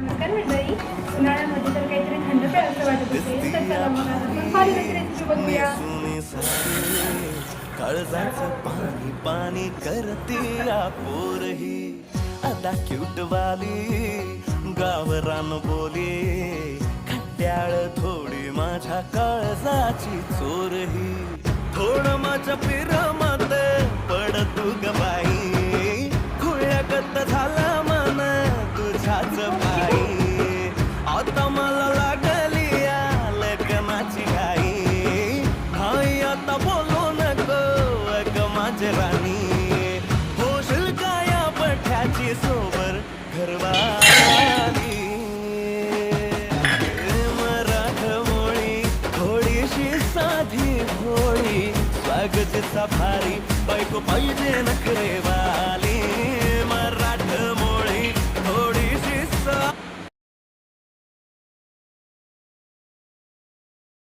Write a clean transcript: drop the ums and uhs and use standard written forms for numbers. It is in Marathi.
नमस्कार मंडळी. उन्हाळ्यामध्ये तर काहीतरी थंड प्यावंसं वाटत असेल तर चला मग आज आपण पाणीपुरी रेसिपी बघूया. काळजाचं पाणी पाणी करते पोरही आता क्यूट वाली गावरान बोली खट्याळ थोडी माझ्या काळजाची चोरही थोडं माझ्या पिरमत पड तू ग बाई खुळ्यागत झाला मन तुझ्याच पायी आता मला लागली या लग्नाची घाई हाय आता बोलू नको ग माझी राणी होशील का या पठ्याची सोबर घरवाली मराठमोळी थोडीशी साधी भोळी स्वागतीचा भारी बायको पाहिजे न